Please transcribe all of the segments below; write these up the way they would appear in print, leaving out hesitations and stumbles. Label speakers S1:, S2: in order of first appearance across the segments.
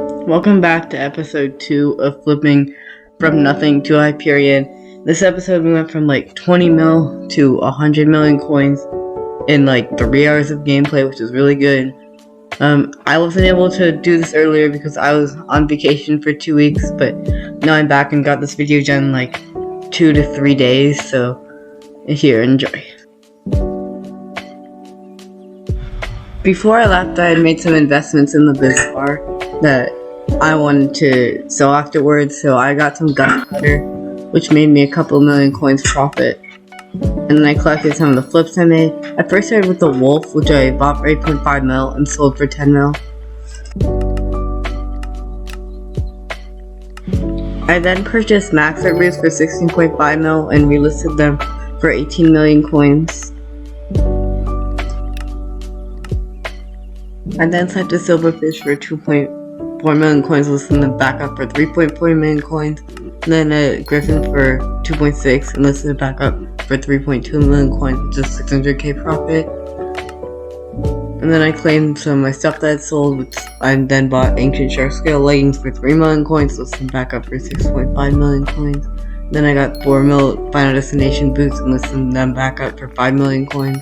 S1: Welcome back to episode 2 of flipping from nothing to Hyperion. This episode we went from like 20 mil to 100 million coins in like 3 hours of gameplay, which is really good. I wasn't able to do this earlier because I was on vacation for 2 weeks, but now I'm back and got this video done in like 2 to 3 days, so here, enjoy. Before I left, I had made some investments in the biz bar that I wanted to sell afterwards, so I got some gunpowder, which made me a couple million coins profit. And then I collected some of the flips I made. I first started with the wolf, which I bought for 8.5 mil and sold for 10 mil. I then purchased max servers for 16.5 mil and relisted them for 18 million coins. I then sent a silverfish for 2.4 million coins, listing them back up for 3.4 million coins. And then a griffin for 2.6 and listed it back up for 3.2 million coins, which is 600k profit. And then I claimed some of my stuff that I had sold, which I then bought ancient shark scale leggings for 3 million coins, listed them back up for 6.5 million coins. Then I got 4 mil final destination boots and listed them back up for 5 million coins.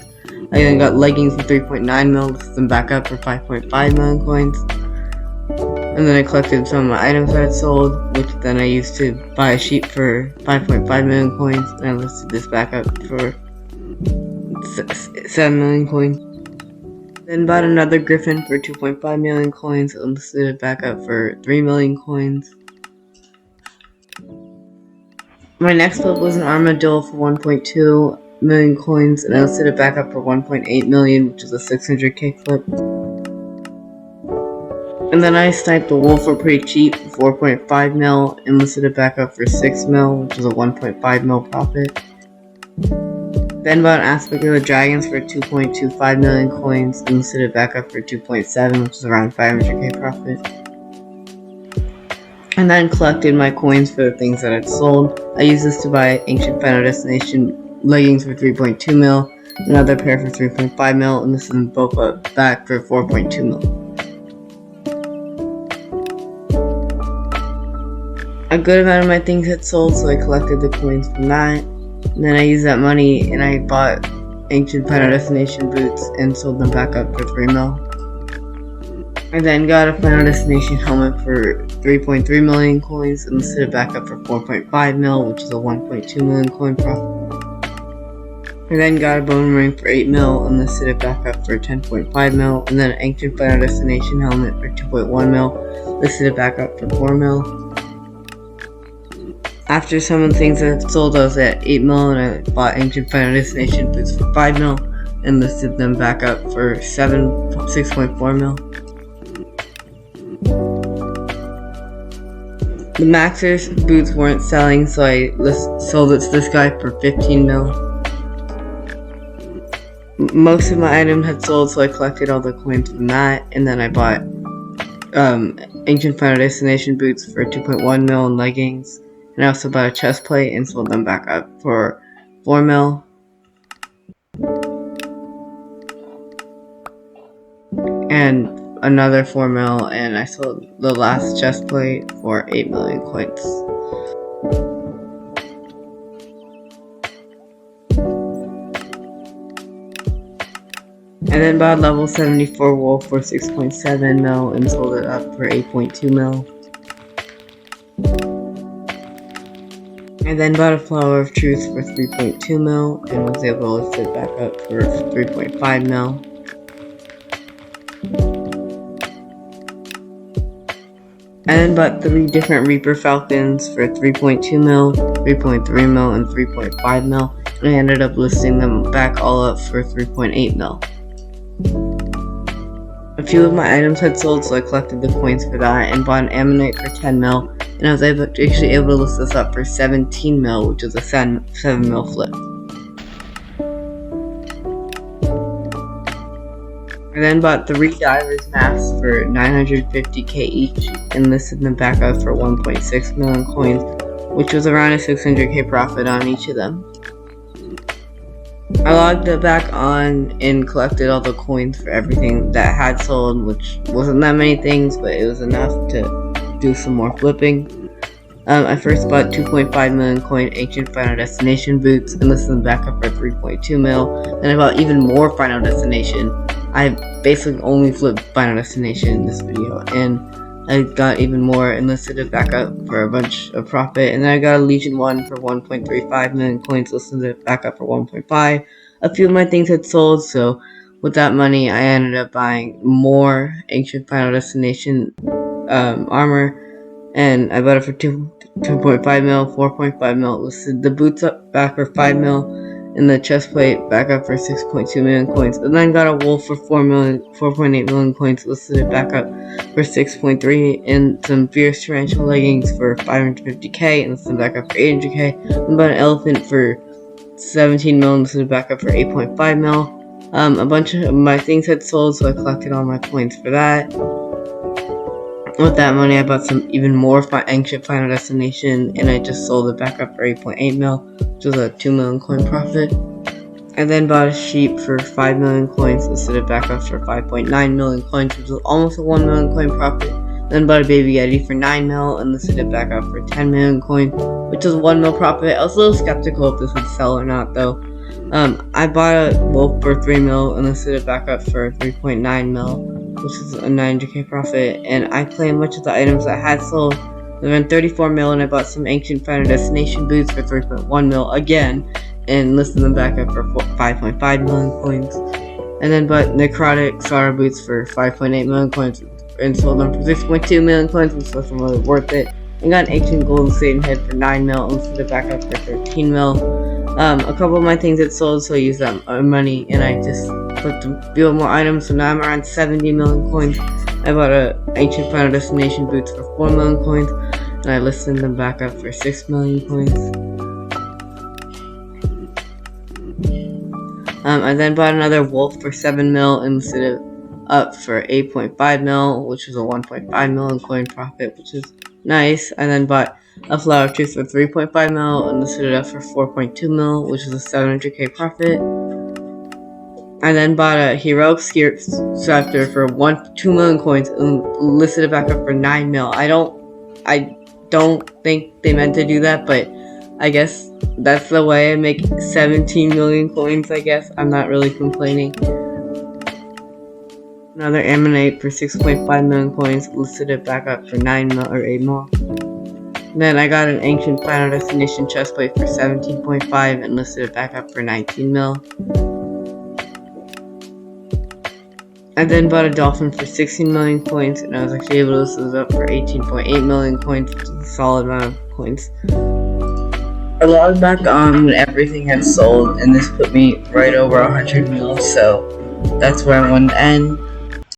S1: I then got leggings for 3.9 mil, listed them back up for 5.5 million coins. And then I collected some of my items that I sold, which then I used to buy a sheep for 5.5 million coins, and I listed this back up for 7 million coins. Then bought another griffin for 2.5 million coins and listed it back up for 3 million coins. My next flip was an armadillo for 1.2 million coins, and I listed it back up for 1.8 million, which is a 600k flip. And then I sniped the wolf for pretty cheap, 4.5 mil, and listed it back up for 6 mil, which is a 1.5 mil profit. Then bought an aspect of the dragons for 2.25 million coins, and listed it back up for 2.7, which is around 500k profit. And then collected my coins for the things that I'd sold. I used this to buy ancient final destination leggings for 3.2 mil, another pair for 3.5 mil, and listed them both up back for 4.2 mil. A good amount of my things had sold, so I collected the coins from that. And then I used that money and I bought ancient final destination boots and sold them back up for 3 mil. I then got a final destination helmet for 3.3 million coins and listed it back up for 4.5 mil, which is a 1.2 million coin profit. I then got a bone ring for 8 mil and listed it back up for 10.5 mil, and then an ancient final destination helmet for 2.1 mil, listed it back up for 4 mil. After some of the things that I sold, I was at 8 mil, and I bought ancient final destination boots for 5 mil and listed them back up for 6.4 mil. The Maxers boots weren't selling, so I sold it to this guy for 15 mil. Most of my items had sold, so I collected all the coins from that, and then I bought ancient final destination boots for 2.1 mil and leggings. And I also bought a chest plate and sold them back up for 4 mil. And another 4 mil, and I sold the last chest plate for 8 million coins. And then bought level 74 wolf for 6.7 mil and sold it up for 8.2 mil. I then bought a flower of truth for 3.2 mil and was able to list it back up for 3.5 mil. I then bought 3 different Reaper Falcons for 3.2 mil, 3.3 mil, and 3.5 mil, and I ended up listing them back all up for 3.8 mil. A few of my items had sold, so I collected the coins for that and bought an ammonite for 10 mil, and I was actually able to list this up for 17 mil, which is a 7 mil flip. I then bought 3 divers masks for 950k each and listed them back up for 1.6 million coins, which was around a 600k profit on each of them. I logged it back on and collected all the coins for everything that had sold, which wasn't that many things, but it was enough to do some more flipping. I first bought 2.5 million coin Ancient Final Destination boots and listed them back up for 3.2 mil. Then I bought even more Final Destination. I basically only flipped Final Destination in this video, and I got even more and listed it back up for a bunch of profit. And then I got a Legion 1 for 1.35 million coins, listed it back up for 1.5. A few of my things had sold, so with that money I ended up buying more Ancient Final Destination armor. And I bought it for 2.5 mil, 4.5 mil, listed the boots up back for 5 mil, and the chest plate back up for 6.2 million coins. And then got a wolf for 4.8 million coins, listed it back up for 6.3, and some fierce tarantula leggings for 550k, and listed back up for 800k. And bought an elephant for 17 mil, and listed it back up for 8.5 mil. A bunch of my things had sold, so I collected all my coins for that. With that money, I bought some even more Ancient Final Destination, and I just sold it back up for 8.8 mil, which was a 2 million coin profit. I then bought a sheep for 5 million coins, listed it back up for 5.9 million coins, which was almost a 1 million coin profit. Then bought a baby yeti for 9 mil, and listed it back up for 10 million coin, which was 1 mil profit. I was a little skeptical if this would sell or not, though. I bought a wolf for 3 mil, and listed it back up for 3.9 mil. Which is a 900k profit, and I claimed much of the items I had sold. They went 34 mil, and I bought some Ancient Final Destination boots for 3.1 mil again, and listed them back up for 5.5 million coins. And then bought Necrotic Sara boots for 5.8 million coins, and sold them for 6.2 million coins, which wasn't really worth it. And got an Ancient Golden Satan head for 9 mil, and listed it back up for 13 mil. A couple of my things had sold, so I used that money, and I just flipped a few more items, so now I'm around 70 million coins. I bought a Ancient Final Destination boots for 4 million coins, and I listed them back up for 6 million coins. I then bought another wolf for 7 mil and listed it up for 8.5 mil, which was a 1.5 million coin profit, which is nice. I then bought a flower tooth for 3.5 mil and listed it up for 4.2 mil, which is a 700k profit. I then bought a heroic scepter for 2 million coins and listed it back up for 9 mil. I don't think they meant to do that, but I guess that's the way I make 17 million coins, I guess. I'm not really complaining. Another Ammonite for 6.5 million coins, listed it back up for 9 mil or 8 mil. Then I got an Ancient Final Destination chestplate for 17.5 and listed it back up for 19 mil. I then bought a dolphin for 16 million coins, and I was actually able to list it up for 18.8 million coins, which is a solid amount of coins. I logged back on when everything had sold, and this put me right over 100 mil, so that's where I wanted to end.